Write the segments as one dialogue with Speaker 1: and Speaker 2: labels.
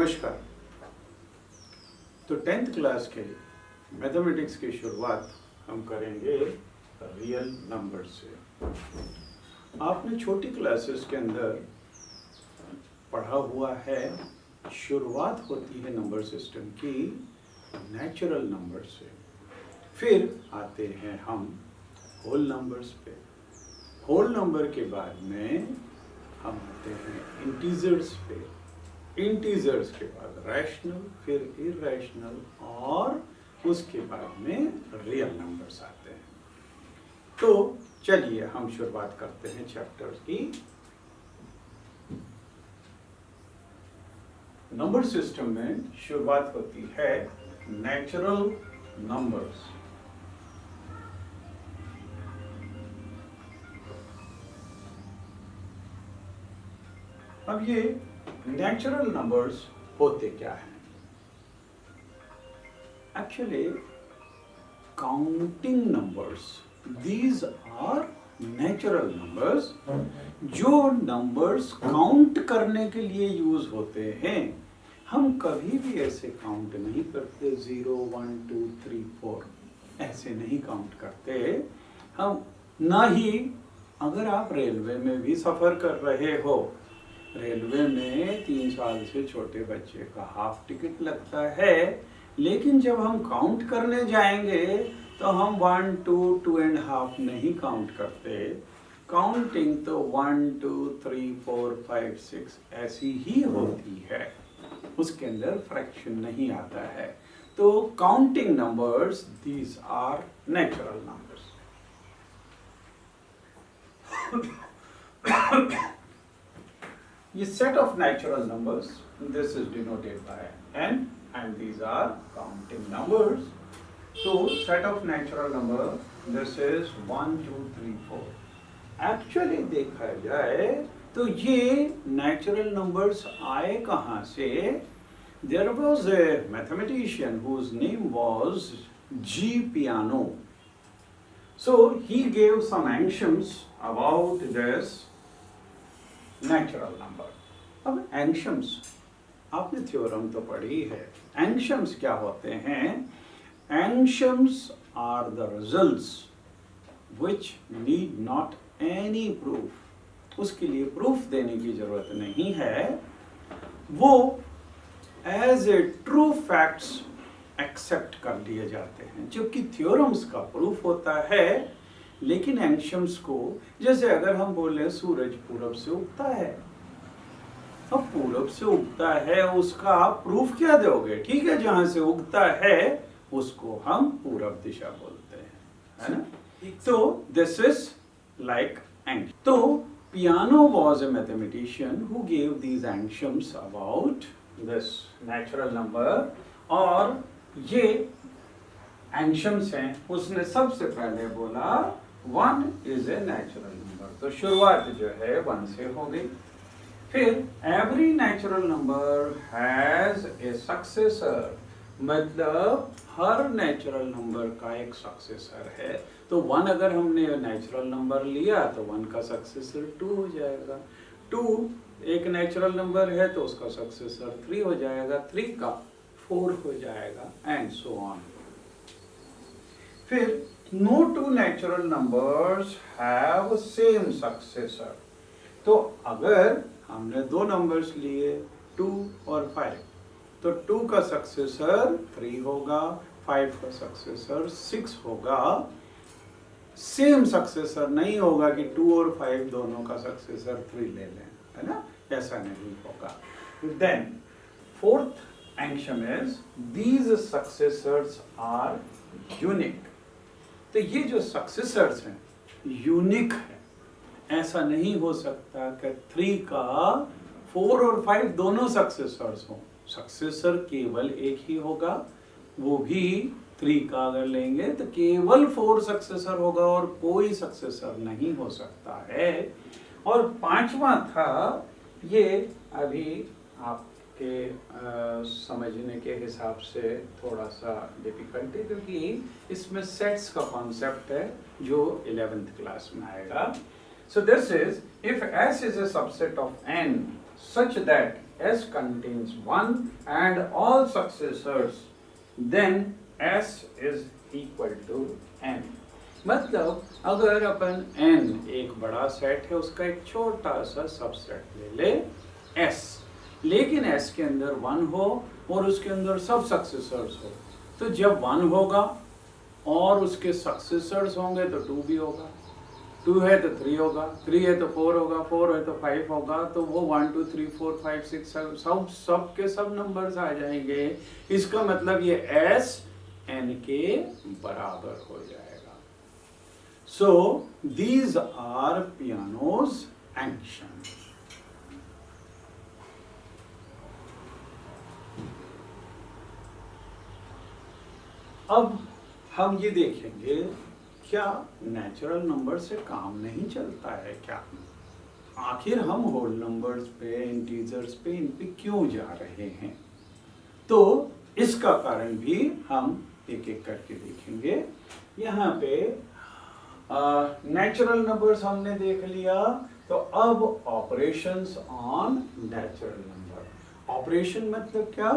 Speaker 1: नमस्कार। तो 10th class के मैथमेटिक्स की शुरुआत हम करेंगे रियल नंबर से। आपने छोटी क्लासेस के अंदर पढ़ा हुआ है, शुरुआत होती है नंबर सिस्टम की नेचुरल नंबर से, फिर आते हैं हम होल नंबर्स पे। होल नंबर के बाद में हम आते हैं इंटीजर्स पे, इंटीजर्स के बाद रैशनल, फिर इरेशनल और उसके बाद में रियल नंबर्स आते हैं। तो चलिए हम शुरुआत करते हैं चैप्टर की। नंबर सिस्टम में शुरुआत होती है नेचुरल नंबर्स। अब ये नेचुरल नंबर्स होते क्या हैं? Actually counting numbers, these are natural numbers, जो नंबर्स काउंट करने के लिए यूज होते हैं। हम कभी भी ऐसे काउंट नहीं करते 0 1 2 3 4, ऐसे नहीं काउंट करते हम। ना ही अगर आप रेलवे में भी सफर कर रहे हो, रेलवे में 3 साल से छोटे बच्चे का हाफ टिकट लगता है, लेकिन जब हम काउंट करने जाएंगे तो हम 1 2 2.5 नहीं काउंट करते। काउंटिंग तो 1 2 3 4 5 6 ऐसी ही होती है, उसके अंदर फ्रैक्शन नहीं आता है। तो counting numbers, these are natural numbers. This set of natural numbers, this is denoted by n, and these are counting numbers. So set of natural number, this is 1 2 3 4. Actually देखा जाए तो ये natural numbers आए कहाँ से? There was a mathematician whose name was G. Peano. So he gave some axioms about this natural number. अब एंक्शम्स आपने theorem तो पढ़ी है। एंक्शम्स क्या होते हैं? Axioms are the results which need not any proof. उसके लिए प्रूफ देने की जरूरत नहीं है, वो as a true facts accept कर लिए जाते हैं। जबकि थ्योरम्स का प्रूफ होता है, लेकिन एंक्शम्स को, जैसे अगर हम बोले सूरज पूरब से उगता है, अब पूरब से उगता है उसका आप प्रूफ क्या दोगे? ठीक है, जहां से उगता है उसको हम पूरब दिशा बोलते हैं, है ना? तो दिस इज लाइक एंक। तो Peano was a mathematician who gave these axioms about this natural number, और ये एंक्शम्स हैं। उसने सबसे पहले बोला 1 इज ए नेचुरल नंबर। तो शुरुआत जो है 1 से हो गई। फिर every natural number has a successor, मतलब हर नेचुरल नंबर का एक सक्सेसर है। तो 1 अगर हमने नेचुरल नंबर लिया तो 1 का सक्सेसर 2 हो जाएगा। 2 एक नेचुरल नंबर है तो उसका सक्सेसर 3 हो जाएगा, 3 का 4 हो जाएगा, एंड सो ऑन। फिर no two natural numbers have same successor। तो अगर हमने 2 नंबर्स लिए 2 और 5, तो 2 का सक्सेसर 3 होगा, 5 का सक्सेसर 6 होगा। सेम सक्सेसर नहीं होगा कि 2 और 5 दोनों का सक्सेसर 3 ले लें, है ना? ऐसा नहीं होगा। Then fourth axiom is these successors are unique। तो ये जो सक्सेसर्स हैं यूनिक है। ऐसा नहीं हो सकता कि 3 का 4 और 5 दोनों सक्सेसर्स हों। सक्सेसर केवल एक ही होगा, वो भी 3 का अगर लेंगे तो केवल 4 सक्सेसर होगा और कोई सक्सेसर नहीं हो सकता है। और 5वां था, ये अभी आपके समझने के हिसाब से थोड़ा सा डिफिकल्ट है, क्योंकि इसमें सेट्स का कॉन्सेप्ट है जो 11th क्लास में आएगा। So this is if S is a subset of N such that S contains 1 and all successors, then S is equal to n. मतलब अगर अपन n एक बड़ा सेट है उसका एक छोटा सा सबसेट ले ले S, लेकिन S के अंदर 1 हो और उसके अंदर सब सक्सेसर्स हो, तो जब 1 होगा और उसके सक्सेसर्स होंगे तो 2 भी होगा, 2 है तो 3 होगा, 3 है तो 4 होगा, 4 है तो 5 होगा, तो वो 1 2 3 4 5 6 7 सब के सब नंबर्स आ जाएंगे। इसका मतलब ये S n के बराबर हो जाएगा। So these are Peano's axiom. अब हम ये देखेंगे क्या नेचुरल नंबर से काम नहीं चलता है क्या? आखिर हम होल नंबर्स पे, इंटीजर्स पे, इन पे क्यों जा रहे हैं? तो इसका कारण भी हम एक एक करके देखेंगे। यहाँ पे नेचुरल नंबर्स हमने देख लिया, तो अब operations on natural number. Operation मतलब क्या?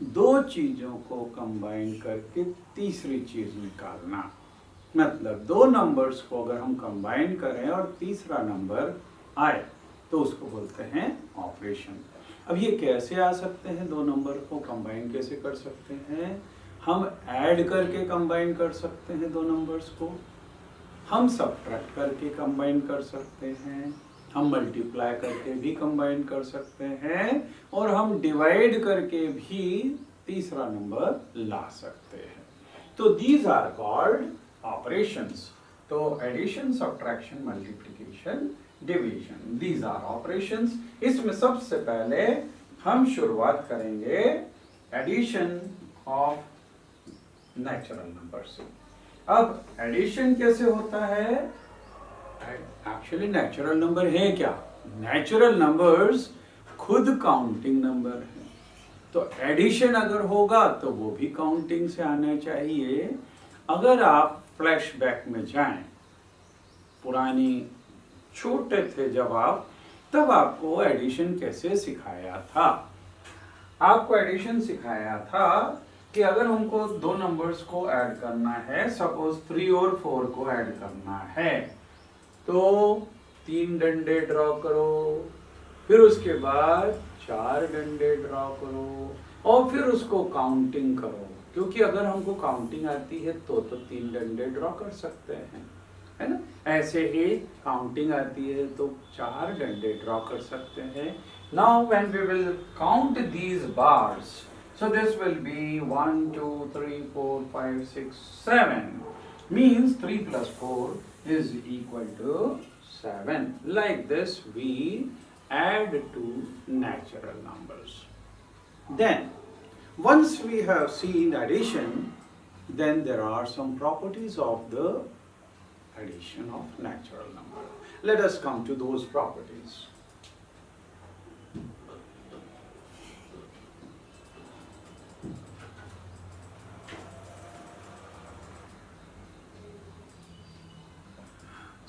Speaker 1: दो चीजों को कंबाइन करके तीसरी चीज निकालना। मतलब दो नंबर्स को अगर हम कंबाइन करें और तीसरा नंबर आए तो उसको बोलते हैं ऑपरेशन। अब ये कैसे आ सकते हैं? दो नंबर को कंबाइन कैसे कर सकते हैं? हम ऐड करके कंबाइन कर सकते हैं दो नंबर्स को, हम सब्ट्रैक्ट करके कंबाइन कर सकते हैं, हम मल्टीप्लाई करके भी कंबाइन कर सकते हैं, और हम डिवाइड करके भी तीसरा नंबर ला सकते हैं। तो दीज आर कॉल्ड ऑपरेशंस। तो addition, subtraction, multiplication, division, these are operations. इसमें सबसे पहले हम शुरुआत करेंगे एडिशन ऑफ नेचुरल नंबर से। अब एडिशन कैसे होता है? एक्चुअली नेचुरल नंबर है क्या? नेचुरल नंबर्स खुद काउंटिंग नंबर है, तो एडिशन अगर होगा तो वो भी काउंटिंग से आना चाहिए। अगर आप फ्लैशबैक में जाएं, पुरानी छोटे थे जब आप, तब आपको एडिशन कैसे सिखाया था? आपको एडिशन सिखाया था कि अगर हमको दो नंबर्स को ऐड करना है, सपोज 3 और 4 को ऐड करना है, तो 3 डंडे ड्रॉ करो, फिर उसके बाद 4 डंडे ड्रॉ करो, और फिर उसको काउंटिंग करो। क्योंकि अगर हमको काउंटिंग आती है तो 3 डंडे ड्रॉ कर सकते हैं, है ना? ऐसे ही काउंटिंग आती है तो 4 डंडे ड्रॉ कर सकते हैं। Now when we will count these bars, so this will be 1 2 3 4 5 6 7, means 3 plus 4 is equal to 7. Like this we add two natural numbers. Then once we have seen addition, then there are some properties of the addition of natural number. Let us come to those properties.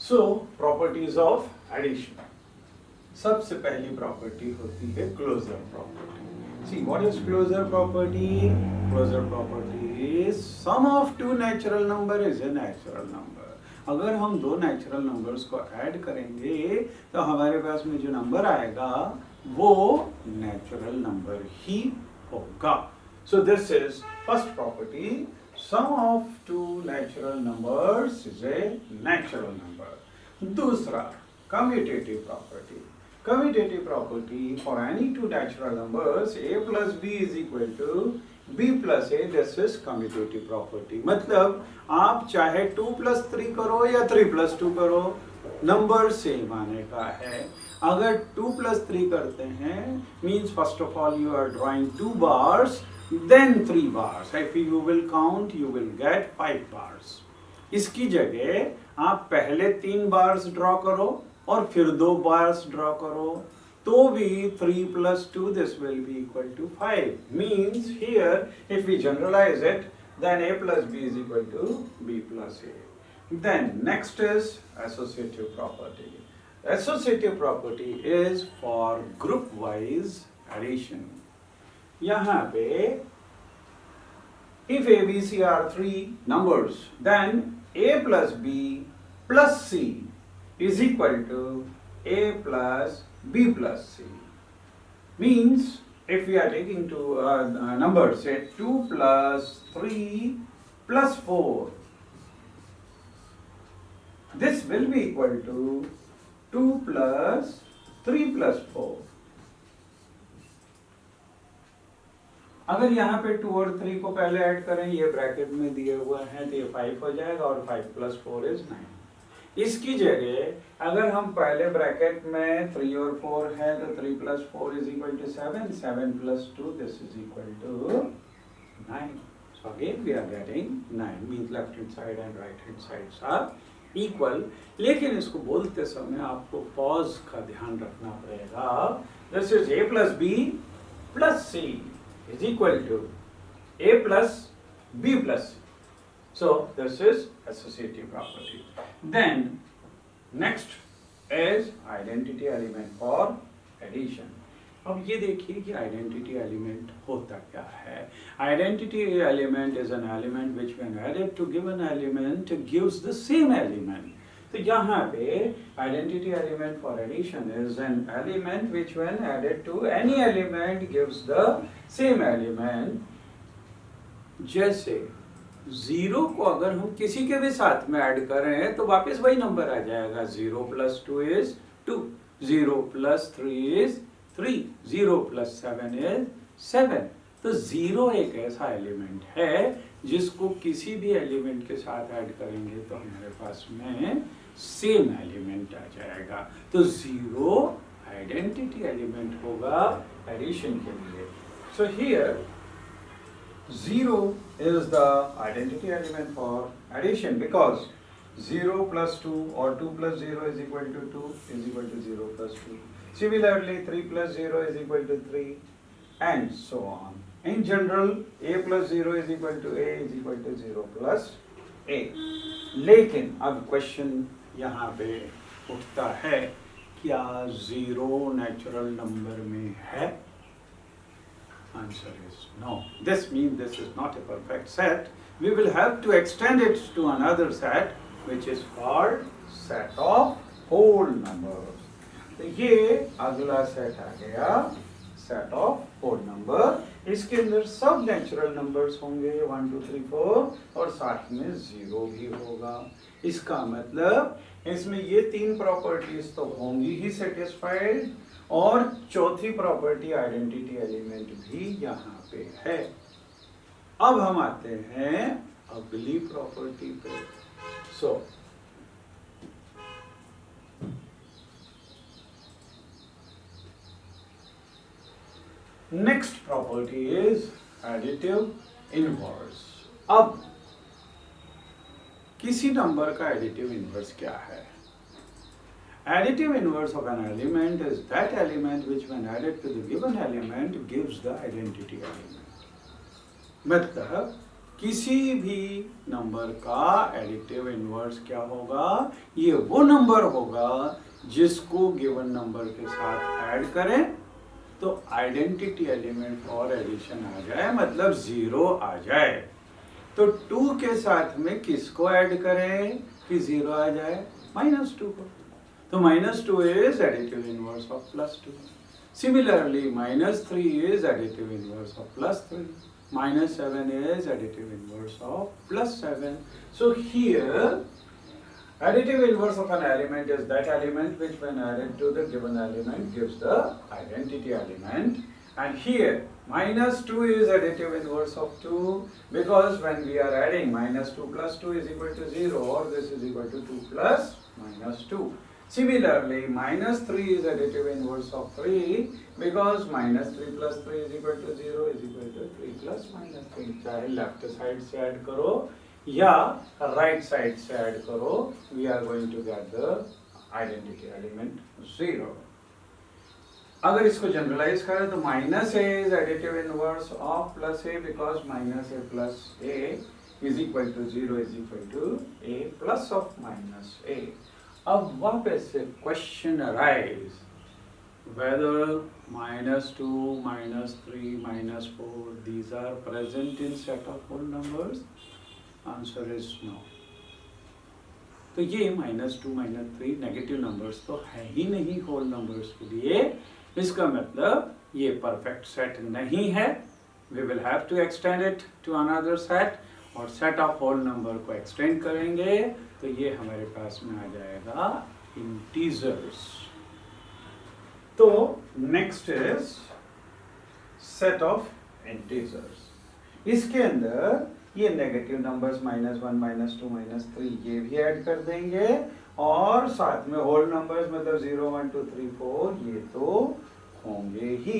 Speaker 1: So, properties of addition. सबसे पहली property होती है closure property. See, what is closure property? Closure property is sum of two natural number is a natural number. अगर हम दो natural numbers को add करेंगे तो हमारे पास में जो नंबर आएगा वो नेचुरल नंबर ही होगा। So this is first property. Sum of two natural numbers is a natural number. दूसरा, commutative property. Commutative property for any two natural numbers, a plus b is equal to b plus a. This is commutative property. मतलब आप चाहे 2 plus 3 करो या 3 plus 2 करो, number same आने का है। अगर 2 plus 3 करते हैं, means first of all you are drawing 2 bars, then 3 bars. If you will count, you will get 5 bars. इसकी जगह आप पहले 3 bars ड्रॉ करो और फिर 2 bars ड्रॉ करो, तो भी 3 plus 2 this will be equal to 5. Means here if we generalize it, then a plus b is equal to b plus a. Then next is associative property. Associative property is for group wise addition. यहाँ पे if A, B, C are three numbers, then A plus B plus C is equal to A plus B plus C. Means if we are taking two numbers, say 2 plus 3 plus 4, this will be equal to 2 plus 3 plus 4. अगर यहाँ पे 2 और 3 को पहले add करें, ये bracket में दिए हुए हैं, तो ये 5 हो जाएगा और 5 प्लस 4 इज 9। इसकी जगह अगर हम पहले ब्रैकेट में 3 और 4 है तो 3 plus 4 is equal to 7, 7 plus 2 this is equal to 9। So again we are getting 9, means left hand side and right hand sides are equal। लेकिन इसको बोलते समय आपको पॉज का ध्यान रखना पड़ेगा। This is A plus B plus C is equal to A plus B plus C. So this is associative property. Then next is identity element for addition. अब ये देखिए कि आइडेंटिटी एलिमेंट होता क्या है। Identity element is an element which when added to given element gives the same element. तो यहाँ पे identity element for addition is an element which when added to any element gives the same element. जैसे 0 को अगर हम किसी के भी साथ में ऐड करें तो वापस वही नंबर आ जाएगा। 0 plus 2 is 2, 0 plus 3 is 3, 0 plus 7 is 7। तो 0 एक ऐसा एलिमेंट है जिसको किसी भी एलिमेंट के साथ ऐड करेंगे तो हमारे पास में सेम एलिमेंट आ जाएगा। तो 0 आइडेंटिटी एलिमेंट होगा एडिशन के लिए। So here 0 is the identity element for addition because 0 plus 2 or 2 plus 0 is equal to 2 is equal to 0 plus 2. Similarly, 3 plus 0 is equal to 3 and so on. In general, A plus 0 is equal to A is equal to 0 plus A. लेकिन अब question यहाँ पे उठता है, क्या 0 natural number में है? Answer is no. This means this is not a perfect set. We will have to extend it to another set which is called set of whole numbers. तो ये अगला सेट आ गया set of whole number। इसके अंदर सब natural numbers होंगे 1 2 3 4 और साथ में 0 भी होगा। इसका मतलब इसमें ये 3 प्रॉपर्टीज तो होंगी ही सेटिस्फाइड और चौथी प्रॉपर्टी आइडेंटिटी एलिमेंट भी यहाँ पे है। अब हम आते हैं अगली प्रॉपर्टी पे। So next property is additive inverse. अब किसी नंबर का एडिटिव इनवर्स क्या है? Additive inverse of an element is that element which when added to the given element gives the identity element। मतलब किसी भी नंबर का एडिटिव इनवर्स क्या होगा? ये वो नंबर होगा जिसको गिवन नंबर के साथ ऐड करें तो आइडेंटिटी एलिमेंट फॉर एडिशन आ जाए, मतलब 0 आ जाए। तो 2 के साथ में किसको ऐड करें कि 0 आ जाए? -2 को। तो -2 is additive inverse of +2. Similarly, -3 is additive inverse of +3. -7 is additive inverse of +7. So here, additive inverse of an element is that element which when added to the given element gives the identity element. And here, -2 is additive inverse of 2 because when we are adding -2 plus 2 is equal to 0 or this is equal to 2 plus -2. Similarly, -3 is additive inverse of 3 because -3 plus 3 is equal to 0 is equal to 3 plus -3। चाहे left side से add करो या right side से add करो, we are going to get the identity element 0। अगर इसको generalise करें तो -a is additive inverse of +a because -a plus a is equal to 0 is equal to a plus of -a। अब वापस से question arise, whether -2, -3, -4 these are present in set of whole numbers? Answer is no. तो ये -2, -3 negative numbers तो है ही नहीं whole numbers के लिए, इसका मतलब ये परफेक्ट सेट नहीं है. We will have to extend it to another set, और सेट ऑफ होल नंबर को एक्सटेंड करेंगे तो ये हमारे पास में आ जाएगा इंटीजर्स. तो next is set of integers. इसके अंदर ये नेगेटिव नंबर्स -1, -2, -3 ये भी ऐड कर देंगे, और साथ में होल नंबर्स मतलब 0, 1, 2, 3, 4 ये तो होंगे ही.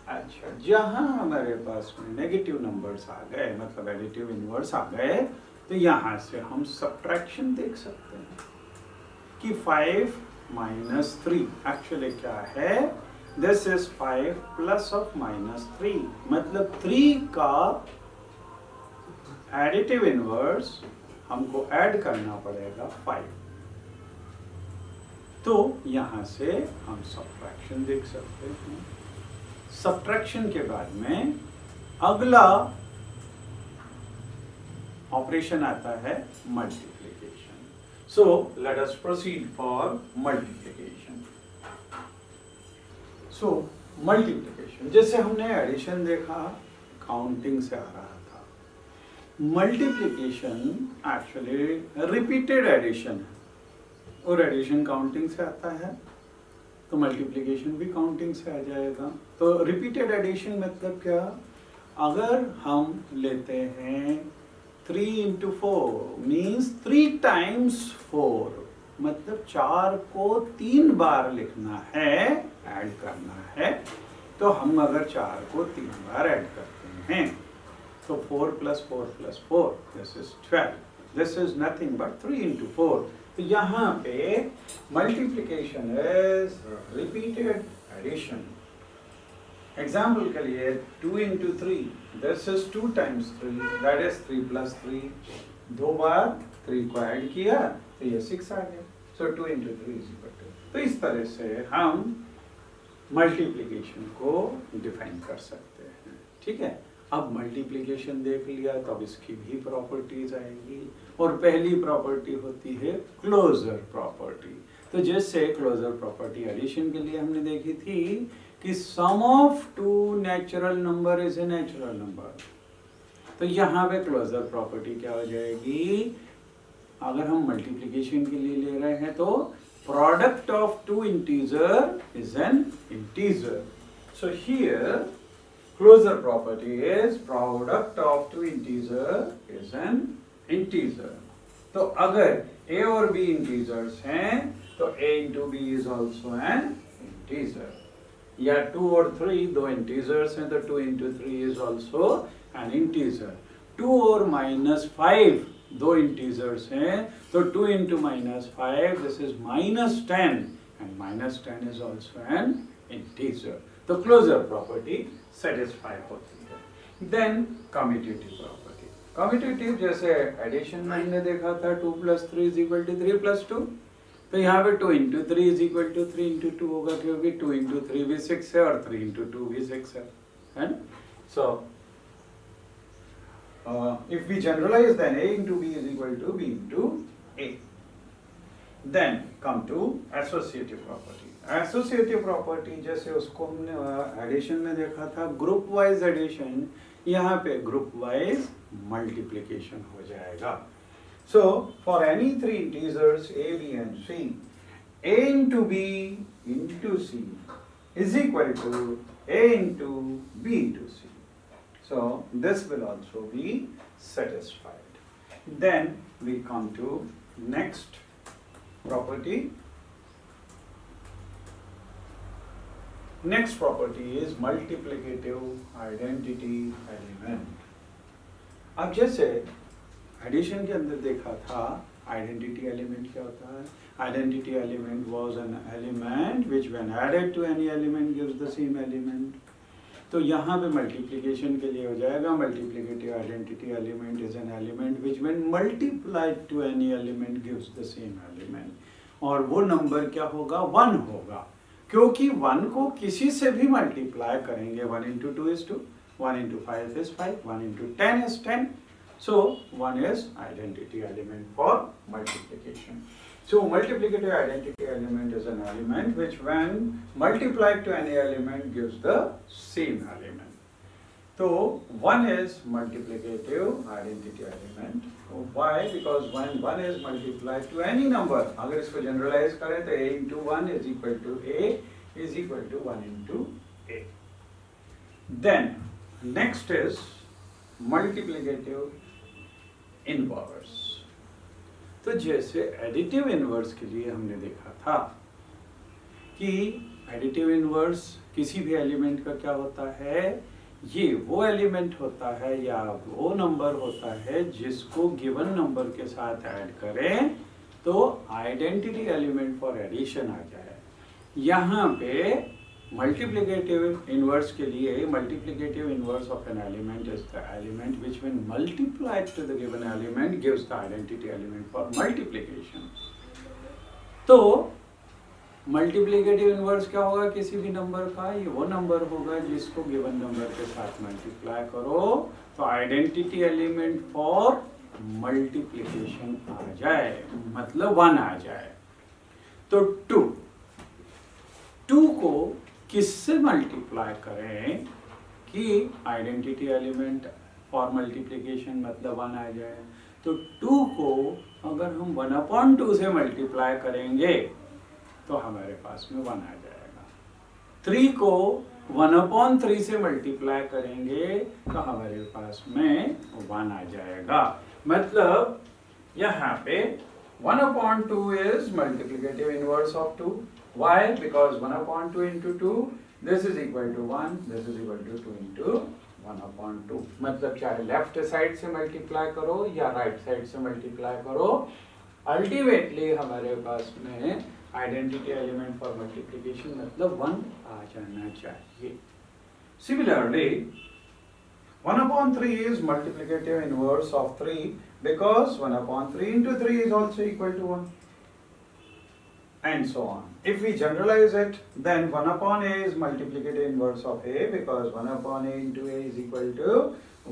Speaker 1: अच्छा, जहां हमारे पास में नेगेटिव नंबर्स आ गए मतलब एडिटिव इनवर्स आ गए, तो यहां से हम सब्ट्रैक्शन देख सकते हैं कि 5 - 3 एक्चुअली क्या है. दिस इज 5 प्लस ऑफ -3 मतलब 3 का एडिटिव इनवर्स हमको ऐड करना पड़ेगा 5. तो यहां से हम सब्ट्रैक्शन देख सकते हैं. सब्ट्रैक्शन के बाद में अगला ऑपरेशन आता है multiplication. So let us proceed for multiplication. So multiplication जैसे हमने एडिशन देखा काउंटिंग से आ रहा था, मल्टीप्लिकेशन एक्चुअली रिपीटेड एडिशन है, और एडिशन काउंटिंग से आता है तो मल्टीप्लिकेशन भी काउंटिंग से आ जाएगा. तो रिपीटेड एडिशन मतलब क्या, अगर हम लेते हैं 3 × 4 मीन्स 3 टाइम्स 4 मतलब 4 को 3 बार लिखना है, ऐड करना है. तो हम अगर 4 को 3 बार ऐड करते हैं तो 4 + 4 + 4 this is 12. This is nothing but 3 × 4. तो यहाँ पे multiplication is repeated addition. Example के लिए 2 × 3 this is 2 times 3 that is 3 + 3. 2 बार 3 को ऐड किया तो ये 6 आ गया. So 2 × 3 is equal to. तो इस तरह से हम मल्टीप्लिकेशन को डिफाइन कर सकते हैं. ठीक है, अब मल्टीप्लिकेशन देख लिया तो अब इसकी भी प्रॉपर्टीज आएगी, और पहली प्रॉपर्टी होती है क्लोजर प्रॉपर्टी. तो जैसे क्लोजर प्रॉपर्टी एडिशन के लिए हमने देखी थी कि sum of 2 natural number is a natural number. तो यहाँ पे क्लोजर प्रॉपर्टी क्या हो जाएगी, अगर हम मल्टीप्लिकेशन के लिए ले रहे हैं तो product of 2 integer is an integer. So here closure property is product of 2 integer is an integer. तो अगर a और b integers हैं तो a into b is also an integer. या 2 और 3 दो integers हैं तो 2 into 3 is also an integer. 2 और -5 दो integers हैं तो 2 into -5 this is -10 and -10 is also an integer. तो क्लोजर प्रॉपर्टी सेटिस्फाई होती है. Then commutative property. कम्यूटेटिव जैसे एडिशन में हमने देखा था 2 + 3 = 3 + 2. तो यहाँ पे 2 × 3 = 3 × 2 होगा, क्योंकि 2 × 3 भी 6 है और 3 × 2 भी 6 है ना. सो if we generalize then a into b is equal to b into a. Then come to associative property. Associative property जैसे उसको हमने एडिशन में देखा था ग्रुप वाइज एडिशन, यहाँ पे ग्रुप वाइज मल्टीप्लिकेशन हो जाएगा. So for any 3 integers a, b and c, a into b into c is equal to a into b into c. So this will also be satisfied. Then we come to next property. Next property is multiplicative identity element. अब जैसे addition के अंदर देखा था identity element क्या होता है. Identity element was an element which when added to any element gives the same element. तो यहाँ पे मल्टीप्लिकेशन के लिए हो जाएगा multiplicative identity element is an element which when multiplied to any element gives the same element. और वो number क्या होगा, 1 होगा, क्योंकि 1 को किसी से भी मल्टीप्लाई करेंगे, 1 into 2 is 2, 1 into 5 is 5, 1 into 10 is 10. So 1 is identity element for multiplication. So multiplicative identity element is an element which when multiplied to any element gives the same element. So 1 is multiplicative identity element. Why? Because when 1 is multiplied to any number, अगर इसको generalize करें तो a into 1 is equal to a is equal to 1 into a. Then next is multiplicative inverse. तो जैसे additive inverse के लिए हमने देखा था कि एडिटिव इनवर्स किसी भी एलिमेंट का क्या होता है, ये वो एलिमेंट होता है या वो नंबर होता है जिसको गिवन नंबर के साथ ऐड करें तो आइडेंटिटी एलिमेंट फॉर एडिशन आ जाए। यहाँ पे मल्टीप्लिकेटिव इनवर्स के लिए multiplicative inverse of an element is the element which when multiplied to the given element gives the identity element for multiplication. तो मल्टीप्लिकेटिव इनवर्स क्या होगा किसी भी नंबर का, ये वो नंबर होगा जिसको गिवन नंबर के साथ मल्टीप्लाई करो तो आइडेंटिटी एलिमेंट फॉर मल्टीप्लिकेशन आ जाए, मतलब 1 आ जाए। तो 2 को किससे मल्टीप्लाई करें कि आइडेंटिटी एलिमेंट फॉर मल्टीप्लिकेशन मतलब 1 आ जाए। तो 2 को अगर हम 1/2 से मल्टीप्लाई करेंगे तो हमारे पास में 1 आ जाएगा। 3 को 1/3 से मल्टीप्लाई करेंगे तो हमारे पास में 1 आ जाएगा। मतलब यहाँ पे 1/2 is multiplicative inverse of 2. Why? Because 1/2 into 2, this is equal to 1, this is equal to 2 into 1/2. मतलब चाहे लेफ्ट साइड से मल्टीप्लाई करो या राइट साइड से मल्टीप्लाई करो, अल्टीमेटली हमारे पास में आइडेंटिटी एलिमेंट फॉर मल्टीप्लिकेशन मतलब 1 आ जाना चाहिए। Similarly 1/3 is multiplicative inverse of 3 because 1/3 into 3 is also equal to 1 and so on. If we generalize it, then 1/a is multiplicative inverse of a because 1/a into a is equal to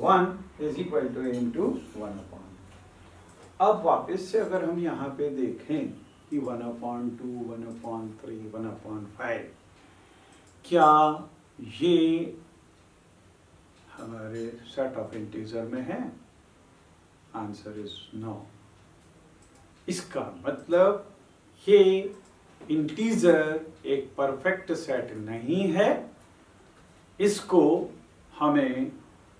Speaker 1: 1 is equal to a into 1/. अब वापस से अगर हम यहाँ पे देखें कि 1/2, 1/3, 1/5 क्या ये हमारे सेट ऑफ इंटीजर में है? Answer is no. इसका मतलब ये इंटीजर एक परफेक्ट सेट नहीं है, इसको हमें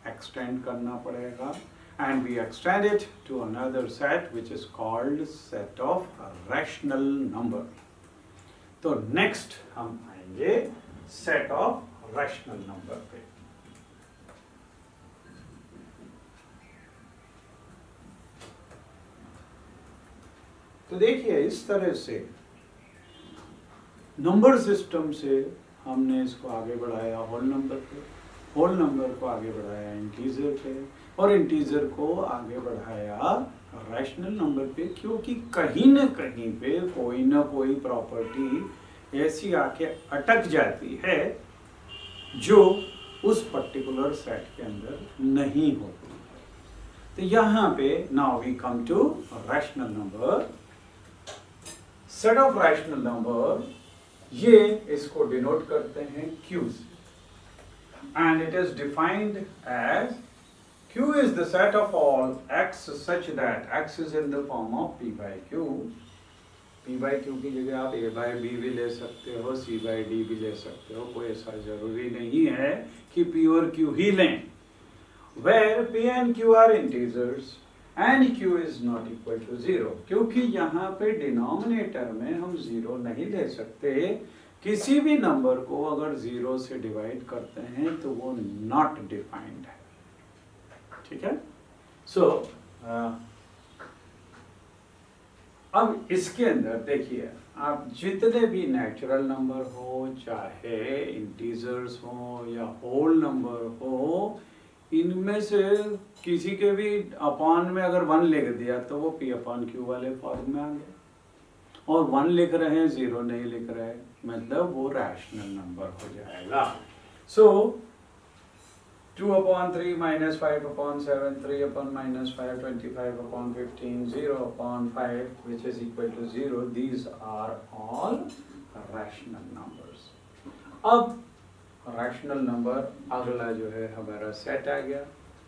Speaker 1: एक्सटेंड करना पड़ेगा and we extend it to another set which is called set of rational number. तो next हम आएंगे set of rational number पे। तो देखिए इस तरह से नंबर सिस्टम से हमने इसको आगे बढ़ाया होल नंबर पे, होल नंबर को आगे बढ़ाया इंटीजर पे और इंटीजर को आगे बढ़ाया रैशनल नंबर पे, क्योंकि कहीं न कहीं पे कोई ना कोई प्रॉपर्टी ऐसी आके अटक जाती है जो उस पर्टिकुलर सेट के अंदर नहीं होती। तो यहाँ पे now we come to rational number. Set of rational number, ये इसको डिनोट करते हैं Q से, and it is defined as Q is the set of all x such that x is in the form of P by Q. P by Q की जगह आप A by B भी ले सकते हो, C by D भी ले सकते हो, कोई ऐसा जरूरी नहीं है कि P और Q ही लें। Where P and Q are integers and Q is not equal to 0, क्योंकि यहाँ पे डिनोमिनेटर में हम 0 नहीं ले सकते। किसी भी नंबर को अगर 0 से डिवाइड करते हैं तो वो नॉट डिफाइंड है, ठीक है। सो अब इसके अंदर देखिए, आप जितने भी नेचुरल नंबर हो, चाहे इंटीजर्स हो या होल नंबर हो, इनमें से किसी के भी अपॉन में अगर 1 लिख दिया तो वो P/Q वाले फॉर्म में आ गया। और 1 लिख रहे हैं 0 नहीं लिख रहे हैं, मतलब वो रैशनल नंबर हो जाएगा। सो 2/3 -5/7 3/-5 25/15 0/5 which is equal to 0, these are all rational numbers। अब रैशनल नंबर अगला जो है हमारा सेट आ गया,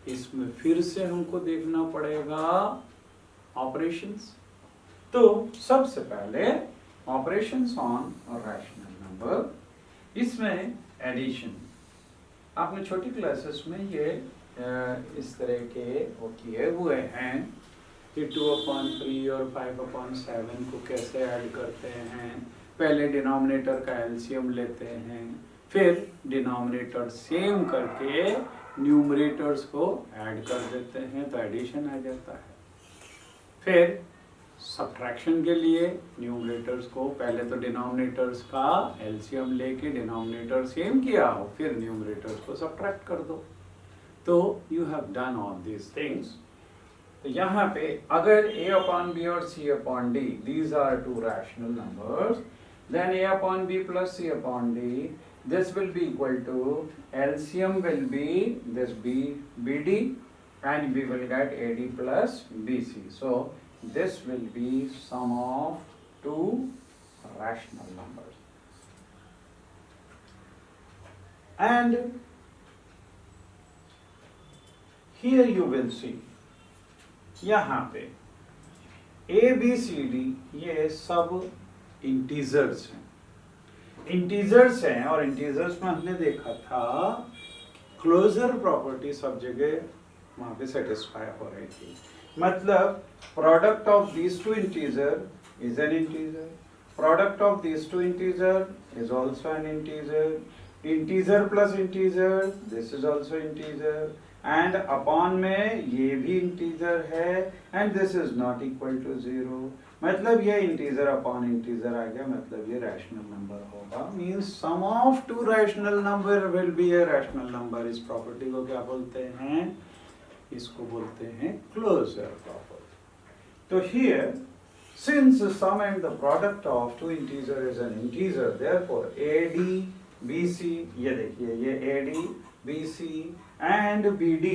Speaker 1: इसमें फिर से हमको देखना पड़ेगा ऑपरेशंस। तो सबसे पहले ऑपरेशंस ऑन रैशनल नंबर, इसमें एडिशन आपने छोटी क्लासेस में ये इस तरह के वो किए हुए हैं कि 2/3 और 5/7 को कैसे ऐड करते हैं। पहले डिनोमिनेटर का एलसीएम लेते हैं, फिर डिनोमिनेटर सेम करके न्यूमरेटर्स को ऐड कर देते हैं तो एडिशन आ जाता है। फिर सब्ट्रैक्शन के लिए न्यूमरेटर्स को पहले तो डिनोमिनेटर्स का एलसीएम लेके डिनोमिनेटर सेम किया हो, फिर न्यूमरेटर्स को सब्ट्रैक्ट कर दो। तो you have done all these things. तो यहाँ पे अगर a/b और c/d these are two rational numbers, then a/b plus c/d this will be equal to LCM will be this BD and we will get AD plus BC. So this will be sum of two rational numbers. And here you will see यहाँ पे A, B, C, D ये सब integers हैं। Integers हैं और integers में हमने देखा था क्लोजर प्रॉपर्टी सब जगह वहाँ पे सेटिस्फाई हो रही थी। मतलब product of these two integer is an integer, product of these two integer is also an integer, integer plus integer this is also integer, and upon में ये भी integer है and this is not equal to 0। मतलब ये integer upon integer आ गया, मतलब ये rational number होगा। means sum of two rational number will be a rational number। इस property को क्या बोलते हैं? इसको बोलते हैं closure property। तो here since the sum and the product of two integer is an integer, therefore AD BC ये देखिए ये AD BC and BD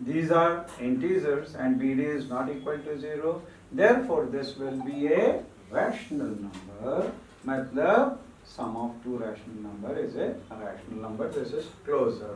Speaker 1: these are integers and BD is not equal to 0, therefore this will be a rational number। मतलब sum of two rational number is a rational number, this is closure